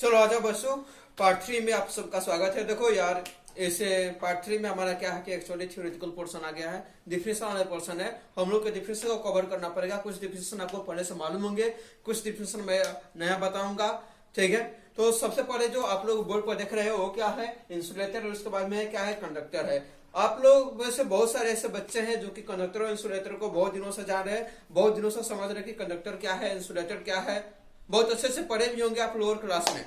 चलो आ जाओ बच्चों, पार्ट 3 में आप सबका स्वागत है। देखो यार, ऐसे पार्ट 3 में हमारा क्या है कि एक्चुअली थ्योरेटिकल पोर्शन आ गया है, डिफिनेशन वाला पोर्शन है। हम लोग के डिफिनेशन को कवर करना पड़ेगा। कुछ डिफिनेशन आपको पहले से मालूम होंगे, कुछ डिफिनेशन मैं नया बताऊंगा, ठीक है। तो सबसे पहले जो आप लोग बोर्ड पर देख रहे हो वो क्या है, इंसुलेटर, और उसके बाद में क्या है, कंडक्टर है। आप लोग वैसे बहुत सारे ऐसे बच्चे हैं जो कि कंडक्टर और इंसुलेटर को बहुत दिनों से जान रहे हैं, बहुत दिनों से समझ रहे हैं कि कंडक्टर क्या है, इंसुलेटर क्या है, बहुत अच्छे से पढ़े भी होंगे आप लोअर क्लास में।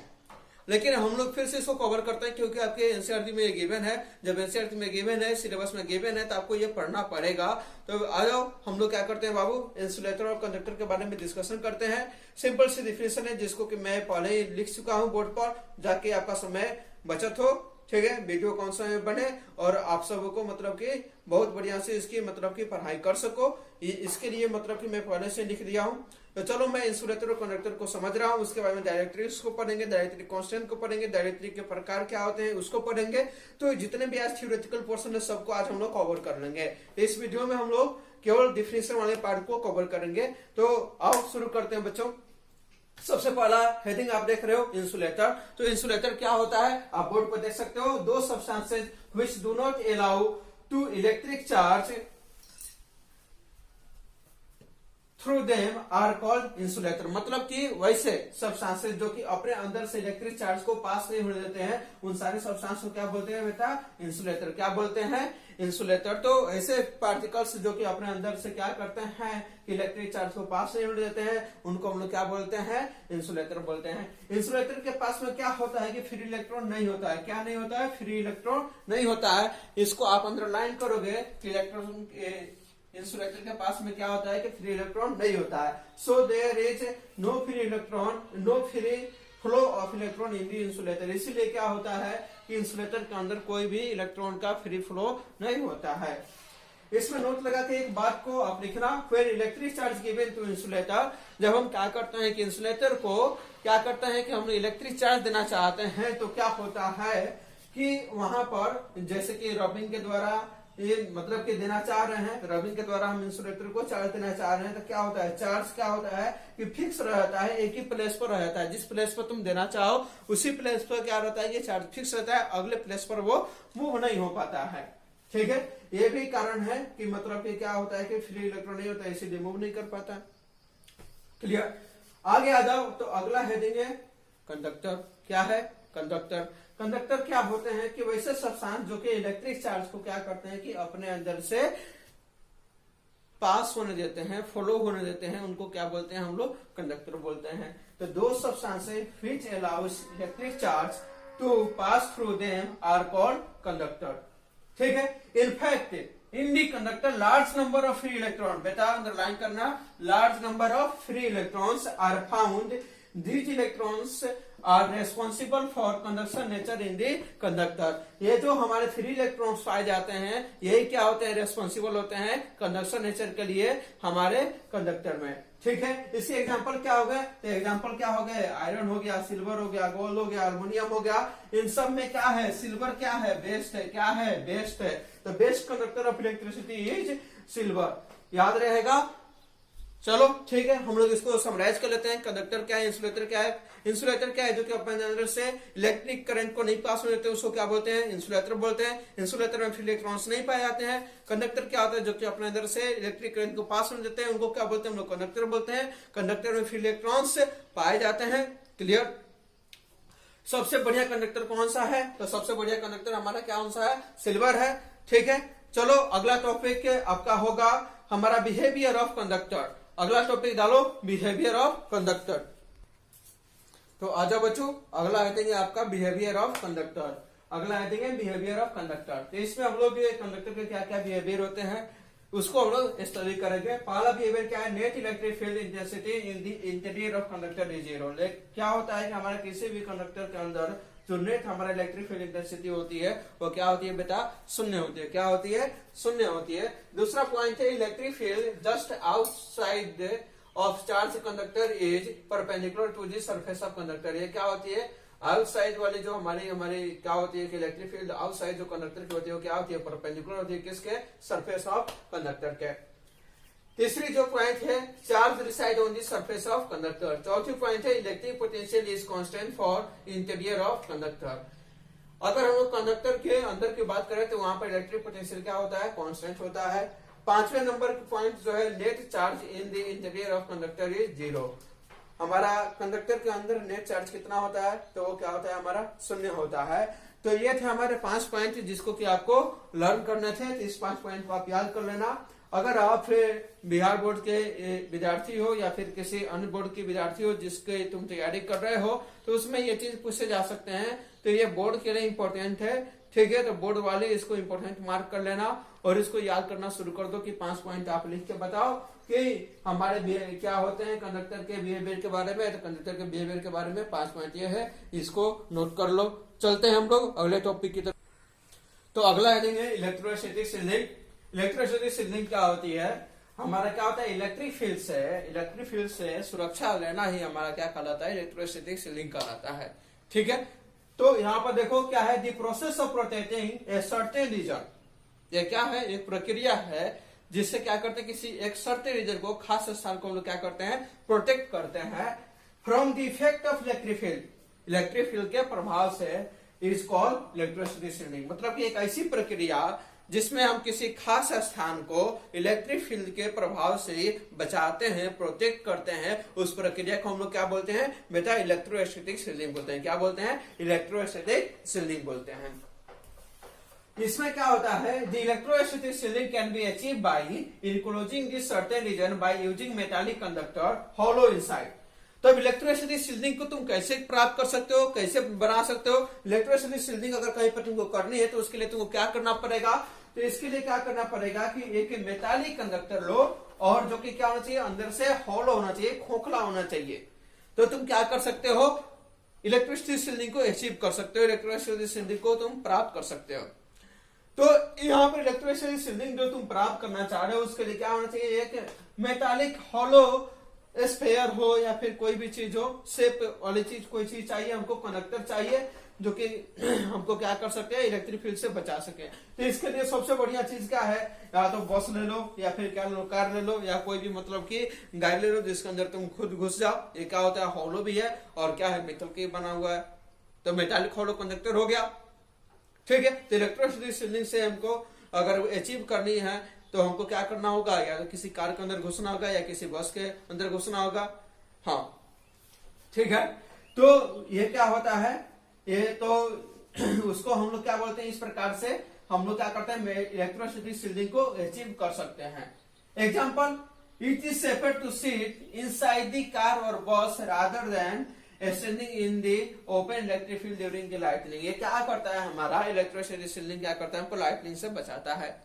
लेकिन हम लोग फिर से इसको कवर करते हैं क्योंकि आपके एनसीईआरटी में ये गिवन है। जब एनसीईआरटी में गिवन है, सिलेबस में गिवन है, तो आपको ये पढ़ना पड़ेगा। तो आ जाओ, हम लोग क्या करते हैं बाबू, इंसुलेटर और कंडक्टर के बारे में डिस्कशन करते हैं। सिंपल सी डिफिनेशन है जिसको कि मैं पहले ही लिख चुका हूं बोर्ड पर, जाके आपका समय बचत हो, ठीक है। वीडियो कौन सा बने और आप सबको मतलब कि बहुत बढ़िया से इसकी मतलब की पढ़ाई कर सको, इसके लिए मतलब कि मैं पहले से लिख दिया हूं। तो चलो, मैं इंसुलेटर और कंडक्टर को समझ रहा हूं, उसके बाद में डायरेक्ट्रिक्स को पढ़ेंगे, डायरेक्ट्रिक कांस्टेंट को पढ़ेंगे, डायरेक्ट्रिक के प्रकार क्या होते हैं उसको पढ़ेंगे। तो जितने भी आज थ्योरेटिकल पोर्शन है सबको आज हम लोग कवर कर लेंगे। इस वीडियो में हम लोग केवल डिफिनेशन वाले पार्ट को कवर करेंगे। तो आओ शुरू करते हैं बच्चों। सबसे पहला हेडिंग आप देख रहे हो, इंसुलेटर। तो इंसुलेटर क्या होता है, आप बोर्ड पर देख सकते हो, दो substances which do not allow to electric charge through them are called insulator. मतलब कि वैसे सब्सटेंसेस जो कि अपने अंदर से इलेक्ट्रिक चार्ज को पास नहीं होने देते हैं, उन सारे सब्सटेंस को क्या बोलते हैं बेटा, इंसुलेटर। क्या बोलते हैं, इंसुलेटर। तो ऐसे पार्टिकल्स जो कि अपने अंदर से क्या करते हैं, इलेक्ट्रिक चार्ज को पास नहीं होने देते हैं, उनको हम लोग क्या बोलते हैं, इंसुलेटर बोलते हैं। इंसुलेटर के पास में क्या होता है कि फ्री इलेक्ट्रॉन नहीं होता है। क्या नहीं होता है, फ्री इलेक्ट्रॉन नहीं होता है। इसको आप अंडरलाइन करोगे कि इलेक्ट्रॉन इंसुलेटर के पास में क्या होता है कि फ्री इलेक्ट्रॉन नहीं होता है। So there is no free electron, no free flow of electron in the insulator. इसीलिए क्या होता है कि इंसुलेटर के अंदर कोई भी इलेक्ट्रॉन का फ्री फ्लो नहीं होता है। इसमें नोट लगा के एक बात को आप लिखना, फिर electric charge given to insulator. जब हम क्या करते हैं कि इंसुलेटर को क्या करते हैं कि हम इलेक्ट्रिक चार्ज देना चाहते हैं, तो क्या होता है कि वहां पर जैसे कि रबिंग के द्वारा ये मतलब कि देना चाह रहे हैं, तो रबिंग के द्वारा हम इंसुलेटर को चार्ज देना चाह रहे हैं, तो क्या होता है, चार्ज क्या होता है कि फिक्स रहता है, एक ही प्लेस पर रहता है। जिस प्लेस पर तुम देना चाहो उसी प्लेस पर क्या रहता है, ये चार्ज फिक्स रहता है, अगले प्लेस पर वो मूव नहीं हो पाता है, ठीक है। ये भी कारण है कि मतलब कि क्या होता है कि फ्री इलेक्ट्रॉन नहीं होता है, इसीलिए मूव नहीं कर पाता। क्लियर। आगे आ जाओ, तो अगला हेडिंग है कंडक्टर। क्या है, कंडक्टर। कंडक्टर क्या होते हैं कि वैसे सब्सटेंस जो कि इलेक्ट्रिक चार्ज को क्या करते हैं कि अपने अंदर से पास होने देते हैं, फ्लो होने देते हैं, उनको क्या बोलते हैं हम लोग, कंडक्टर बोलते हैं। तो दो substances which allows electric charge to pass through them are called conductor, ठीक है। In fact in the conductor large number of free electron, बेटा अंडरलाइन करना, large number of free electrons are found. These electrons are responsible for conduction nature in the conductor। ये जो हमारे free electrons पाए जाते हैं, यही क्या होते हैं, रेस्पॉन्सिबल होते हैं कंडक्शन नेचर के लिए हमारे कंडक्टर में, ठीक है। इसी एग्जांपल क्या हो गए, तो एग्जांपल क्या हो गए, आयरन हो गया, सिल्वर हो गया, गोल्ड हो गया, अल्युमिनियम हो गया। इन सब में क्या है, सिल्वर क्या है, बेस्ट है। क्या है, बेस्ट है। तो best conductor of electricity is silver, याद रहेगा। चलो ठीक है, हम लोग इसको समराइज कर लेते हैं। कंडक्टर क्या है, इंसुलेटर क्या है। इंसुलेटर क्या है, जो कि अपने अंदर से इलेक्ट्रिक करंट को नहीं पास होने देते, उसको क्या बोलते हैं, इंसुलेटर बोलते हैं। इंसुलेटर में फ्री इलेक्ट्रॉन्स नहीं पाए जाते हैं। कंडक्टर क्या होता है, जो कि अपने अंदर से इलेक्ट्रिक करंट को पास होने देते हैं, उनको क्या बोलते हैं, हम लोग कंडक्टर बोलते हैं। कंडक्टर में फ्री इलेक्ट्रॉन्स पाए जाते हैं। क्लियर। सबसे बढ़िया कंडक्टर कौन सा है, तो सबसे बढ़िया कंडक्टर हमारा क्या कौन सा है, सिल्वर है, ठीक है। चलो अगला टॉपिक आपका होगा हमारा बिहेवियर ऑफ कंडक्टर। अगला टॉपिक डालो, बिहेवियर ऑफ कंडक्टर। तो आ जाओ बच्चों, अगला हेडिंग है आपका बिहेवियर ऑफ कंडक्टर। अगला हेडिंग है बिहेवियर ऑफ कंडक्टर। तो इसमें हम लोग ये कंडक्टर के क्या क्या बिहेवियर होते हैं उसको हम लोग स्टडी करेंगे। पहला बिहेवियर क्या है, net electric field intensity in the interior of conductor is zero. क्या होता है कि हमारे किसी भी कंडक्टर के अंदर जो नेट हमारा इलेक्ट्रिक फील्ड इंटेंसिटी होती है वो क्या होती है बेटा, शून्य होती है। क्या होती है, शून्य होती है। दूसरा पॉइंट है electric field just outside of charge conductor is perpendicular to the surface of conductor. ये क्या होती है, आउटसाइड वाली जो हमारी क्या होती है कि इलेक्ट्रिक फील्ड आउटसाइड जो कंडक्टर की होती है वो क्या होती है, परपेंडिकुलर होती है किसके, सरफेस ऑफ कंडक्टर के। तीसरी जो पॉइंट है, charge reside on the surface of conductor. चौथी पॉइंट है, electric potential is constant for interior of conductor. अगर हम लोग कंडक्टर के अंदर की बात करें तो वहां पर इलेक्ट्रिक पोटेंशियल क्या होता है, कांस्टेंट होता है। पांचवें नंबर की पॉइंट जो है, net charge in the interior of conductor is 0। हमारा कंडक्टर के अंदर नेट चार्ज कितना होता है, तो वो क्या होता है, हमारा 0 होता है। तो ये थे हमारे 5 पॉइंट जिसको कि आपको लर्न करने थे। तो इस 5 पॉइंट को आप याद कर लेना। अगर आप बिहार बोर्ड के विद्यार्थी हो या फिर किसी अन्य बोर्ड के विद्यार्थी हो जिसके तुम तैयारी कर रहे हो, तो उसमें ये चीज पूछे जा सकते हैं। तो ये बोर्ड के लिए इंपॉर्टेंट है, ठीक है। तो बोर्ड वाले इसको इंपॉर्टेंट मार्क कर लेना और इसको याद करना शुरू कर दो कि 5 पॉइंट आप लिख के बताओ कि हमारे क्या होते हैं कंडक्टर के बिहेवियर के बारे में। तो कंडक्टर के बिहेवियर के बारे में 5 पॉइंट ये है, इसको नोट कर लो। चलते हैं हम लोग अगले टॉपिक की तरफ। तो अगला हेडिंग है इलेक्ट्रोस्टैटिक शील्डिंग। इलेक्ट्रोस्टैटिक शील्डिंग क्या होती है, हमारा क्या होता है, इलेक्ट्रिक फील्ड से सुरक्षा लेना ही हमारा क्या कहलाता है, इलेक्ट्रोस्टैटिक शील्डिंग कहलाता है, ठीक है। तो यहाँ पर देखो क्या है, the process of protecting a certain region. ये क्या है, एक प्रक्रिया है जिससे क्या करते हैं, किसी एक सर्टेन रीजन को, खास स्थान को हम लोग क्या करते हैं, प्रोटेक्ट करते हैं from the effect of electric field. Electric field के प्रभाव से इज कॉल्ड इलेक्ट्रोस्टैटिक शील्डिंग। मतलब कि एक ऐसी प्रक्रिया जिसमें हम किसी खास स्थान को इलेक्ट्रिक फील्ड के प्रभाव से बचाते हैं, प्रोटेक्ट करते हैं, उस प्रक्रिया को हम लोग क्या बोलते हैं बेटा, इलेक्ट्रोस्टैटिक शील्डिंग बोलते हैं। क्या बोलते हैं, इलेक्ट्रोस्टैटिक शील्डिंग बोलते हैं। इसमें क्या होता है, the electrostatic shielding can be achieve by enclosing this certain region by using metallic conductor hollow inside. तो अब इलेक्ट्रोस्टैटिक शील्डिंग को तुम कैसे प्राप्त कर सकते हो, कैसे बना सकते हो। इलेक्ट्रोस्टैटिक शील्डिंग अगर कहीं पर तुमको करनी है तो उसके लिए तुमको क्या करना पड़ेगा, तो इसके लिए क्या करना पड़ेगा कि एक मेटालिक कंडक्टर लो और जो कि क्या होना चाहिए, अंदर से हॉलो होना चाहिए, खोखला होना चाहिए। तो तुम क्या कर सकते हो, इलेक्ट्रोस्टैटिक शील्डिंग को अचीव कर सकते हो, इलेक्ट्रोस्टैटिक शील्डिंग को तुम प्राप्त कर सकते हो। तो यहाँ पर इलेक्ट्रोस्टैटिक शील्डिंग जो तुम प्राप्त करना चाह रहे हो उसके लिए क्या होना चाहिए, एक मेटालिक हॉलो स्फेयर हो या फिर कोई भी चीज हो, शेप वाली चीज, कोई चीज चाहिए हमको, कंडक्टर चाहिए जो कि हमको क्या कर सके, इलेक्ट्रिक फील्ड से बचा सके। तो इसके लिए सबसे बढ़िया चीज क्या है, या तो बस ले लो या फिर क्या लो, कार ले लो या कोई भी मतलब कि गाड़ी ले लो जिसके अंदर तुम खुद घुस जाओ। ये क्या होता है, हॉलो भी है और क्या है, मेटल के बना हुआ है। तो मेटालिक हॉलो कंडक्टर हो गया, ठीक है। तो इलेक्ट्रोस्टैटिक शील्डिंग से हमको अगर अचीव करनी है तो हमको क्या करना होगा, या तो किसी कार के अंदर घुसना होगा या किसी बस के अंदर घुसना होगा, हाँ, ठीक है। तो ये क्या होता है, ये तो उसको हम लोग क्या बोलते हैं, इस प्रकार से हम लोग क्या करते हैं, इलेक्ट्रोस्टैटिक शील्डिंग को अचीव कर सकते हैं। Example, it is safer to sit inside the car और bus rather than standing in the open electric field during the lightning. ये क्या करता है, हमारा इलेक्ट्रोस्टैटिक शील्डिंग क्या करता है, हमको लाइटनिंग से बचाता है।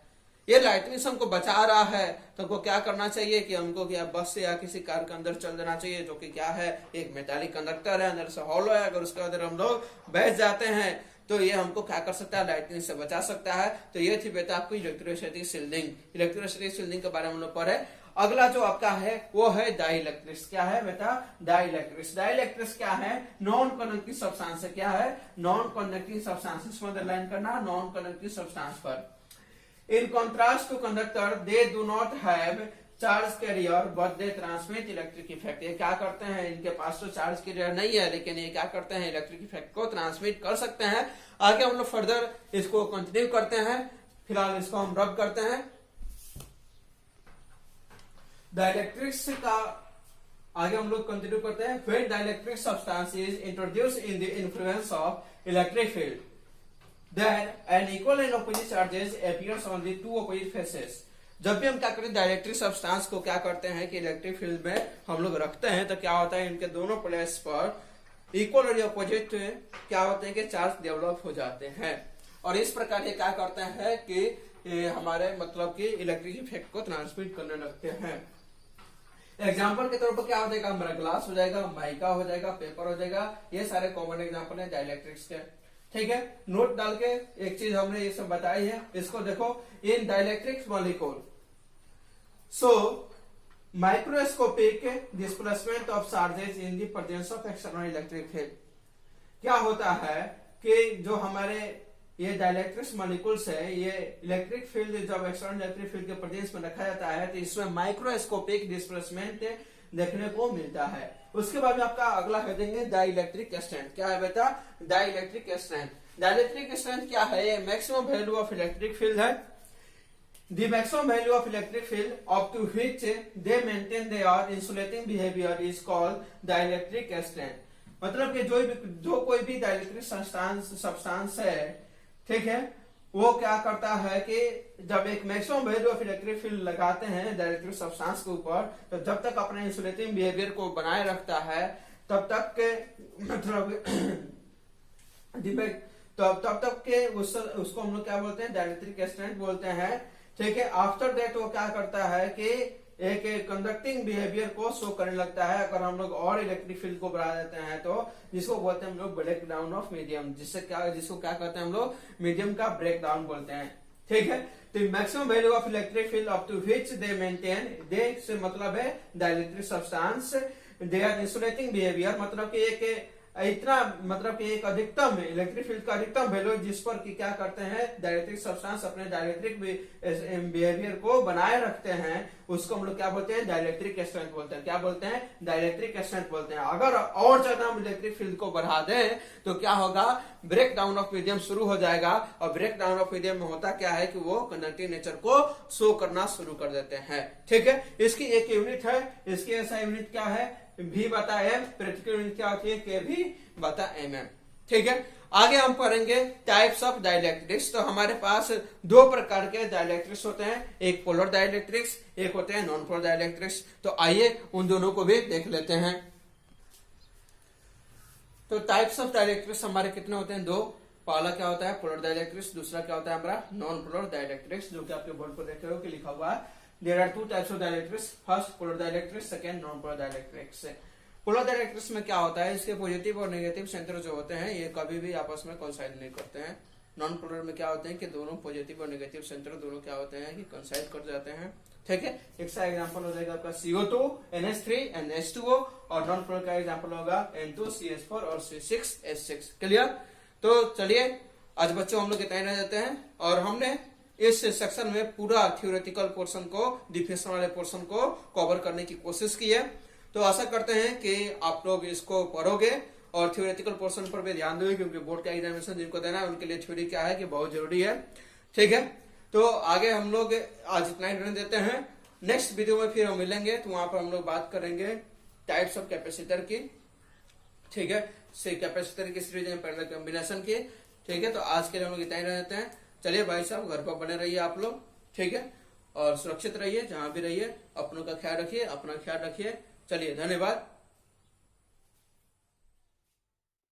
ये लाइटनिंग से हमको बचा रहा है तो हमको क्या करना चाहिए कि हमको क्या बस से या किसी कार के अंदर चल देना चाहिए, जो कि क्या है, एक मेटालिक कंडक्टर है, अंदर से हॉलो है। अगर उसके अंदर हम लोग बैठ जाते हैं तो ये हमको क्या कर सकता है, लाइटनिंग से बचा सकता है। तो ये थी बेटा आपको इलेक्ट्रोस्टैटिक शील्डिंग। इलेक्ट्रोस्टैटिक शील्डिंग के बारे में हम लोग पढ़े। अगला जो आपका है वो है डाइइलेक्ट्रिक्स। क्या है बेटा, डाइइलेक्ट्रिक्स। डाइइलेक्ट्रिक्स क्या है, नॉन कंडक्टिंग सब्सटेंस। क्या है, नॉन कंडक्टिंग सब्सटेंस। इसको अंडरलाइन करना, नॉन कंडक्टिंग सब्सटेंस पर। In contrast to conductor, they do not have charge carrier but they transmit electric effect। ये क्या करते हैं, इनके पास तो चार्ज कैरियर नहीं है लेकिन ये क्या करते हैं, इलेक्ट्रिक इफेक्ट को ट्रांसमिट कर सकते हैं। आगे हम लोग फर्दर इसको कंटिन्यू करते हैं, फिलहाल इसको हम रब करते हैं। डाइइलेक्ट्रिक्स का आगे हम लोग कंटिन्यू करते हैं। When dielectric substance is introduced in the influence of electric field, then an equal and opposite charges appears on the two opposite faces। जब भी हम क्या करते हैं, डाइइलेक्ट्रिक सब्सटेंस को क्या करते हैं कि इलेक्ट्रिक फील्ड में हम लोग रखते हैं तो क्या होता है, इनके दोनों प्लेस पर इक्वल और अपोजिट क्या होते हैं कि चार्ज डेवलप हो जाते हैं। और इस प्रकार ये क्या करते हैं कि हमारे मतलब कि इलेक्ट्रिक इफेक्ट को ट्रांसमिट करने लगते हैं। एग्जाम्पल के तौर पर क्या हो जाएगा, हमारा ग्लास हो जाएगा, माइका हो जाएगा, पेपर हो जाएगा। ये सारे कॉमन एग्जाम्पल है डाइइलेक्ट्रिक्स के, ठीक है। नोट डाल के एक चीज हमने ये सब बताई है, इसको देखो। In dielectric molecule so microscopic displacement of charges in the presence of external electric field. क्या होता है कि जो हमारे ये डाइलेक्ट्रिक्स मॉलिक्यूल्स है, ये इलेक्ट्रिक फील्ड जब एक्सटर्नल इलेक्ट्रिक फील्ड के प्रेजेंस में रखा जाता है तो इसमें माइक्रोस्कोपिक डिस्प्लेसमेंट देखने को मिलता है। उसके बाद में आपका अगला हेडिंग है डाइलेक्ट्रिक स्ट्रेंथ। क्या है बेटा? Dielectric strength. डाइलेक्ट्रिक स्ट्रेंथ क्या है? ये maximum value of electric field है। The maximum value of electric field up to which they maintain their insulating behavior is called dielectric strength। मतलब कि जो कोई भी डाइलेक्ट्रिक सब्सटेंस है, ठीक है, वो क्या करता है कि जब एक maximum value of electric field लगाते हैं डाइलेक्ट्रिक सब्सटेंस के ऊपर, तो जब तक अपने इंसुलेटिंग बिहेवियर को बनाए रखता है तब तक के मतलब तब तक के उसको हम लोग क्या बोलते हैं? डाइलेक्ट्रिक स्ट्रेंथ बोलते हैं। ठीक है, आफ्टर दैट वो क्या करता है कि एक कंडक्टिंग बिहेवियर को शो करने लगता है। अगर हम लोग और इलेक्ट्रिक फील्ड को बढ़ा देते हैं तो जिसको बोलते हैं हम लोग ब्रेक डाउन ऑफ मीडियम, जिसको क्या कहते हैं हम लोग? मीडियम का ब्रेक डाउन बोलते हैं। ठीक है, तो maximum value of electric field up to which they maintain, they से मतलब है dielectric substance, they are insulating behaviour, मतलब कि एक इतना मतलब कि एक अधिकतम इलेक्ट्रिक फील्ड का अधिकतम वैल्यू जिस पर कि क्या करते हैं डाइलेक्ट्रिक सब्सटेंस अपने डाइलेक्ट्रिक बिहेवियर को बनाए रखते हैं, उसको हम लोग क्या बोलते हैं? डाइलेक्ट्रिक स्ट्रेंथ बोलते हैं। क्या बोलते हैं? डाइलेक्ट्रिक स्ट्रेंथ बोलते हैं। अगर और ज्यादा हम इलेक्ट्रिक फील्ड को बढ़ा दें तो क्या होगा? ब्रेक डाउन ऑफ मीडियम शुरू हो जाएगा। और ब्रेक डाउन ऑफ मीडियम में होता क्या है कि वो कंडक्टिंग नेचर को शो करना शुरू कर देते हैं। ठीक है, इसकी एक यूनिट है, इसकी ऐसा यूनिट क्या है? V बता M। प्रैक्टिकल यूनिट क्या होती है? K V बता MM। ठीक है, आगे हम पढ़ेंगे टाइप्स ऑफ डाइलेक्ट्रिक्स। तो हमारे पास दो प्रकार के डाइलेक्ट्रिक्स होते हैं, एक पोलर डाइलेक्ट्रिक्स, एक होते हैं नॉन पोलर डाइलेक्ट्रिक्स। तो आइए उन दोनों को भी देख लेते हैं। तो टाइप्स ऑफ डाइलेक्ट्रिक्स हमारे कितने होते हैं? दो। पहला क्या होता है? Polar dielectrics. दूसरा क्या होता है हमारा? नॉन पोलर डाइलेक्ट्रिक्स, जो कि आपके बोर्ड पर देख रहे हो कि लिखा हुआ है There are two types of dielectrics. First polar dielectrics, second non-polar dielectrics. Polar dielectrics में क्या होता है? इसके पॉजिटिव और नेगेटिव सेंटर जो होते हैं ये कभी भी आपस में कोइंसाइड नहीं करते हैं। नॉन पोलर में क्या होते हैं कि दोनों पॉजिटिव और नेगेटिव सेंटर दोनों क्या होते हैं कि कोइंसाइड कर जाते हैं। ठीक है, एक सा एग्जांपल हो जाएगा आपका CO2 NH3 NH2O, और नॉन पोलर का एग्जांपल होगा N2 CH4 और C6 H6। क्लियर? तो चलिए आज बच्चों हम लोग इतना ही रह जाते हैं, और हमने इस सेक्शन में पूरा थ्योरेटिकल पोर्शन को, डिफिनेशन वाले पोर्शन को कवर करने की कोशिश की है। तो आशा करते हैं कि आप लोग इसको पढ़ोगे और थ्योरेटिकल पोर्शन पर भी ध्यान दोगे, क्योंकि बोर्ड का एग्जामिनेशन जिनको देना है उनके लिए थ्योरी क्या है कि बहुत जरूरी है। ठीक है, तो आगे हम लोग आज इतना ही रहने देते हैं। नेक्स्ट वीडियो में फिर हम मिलेंगे, तो वहां पर हम लोग बात करेंगे टाइप्स ऑफ कैपेसिटर की। ठीक है, कैपेसिटर की सीरीज में पैरेलल कॉम्बिनेशन की। ठीक है, तो आज के लिए हम लोग इतना ही रहने देते हैं। चलिए भाई साहब, घर पर बने रहिए आप लोग। ठीक है, और सुरक्षित रहिए, जहां भी रहिए, अपनों का ख्याल रखिए, अपना ख्याल रखिए। चलिए, धन्यवाद।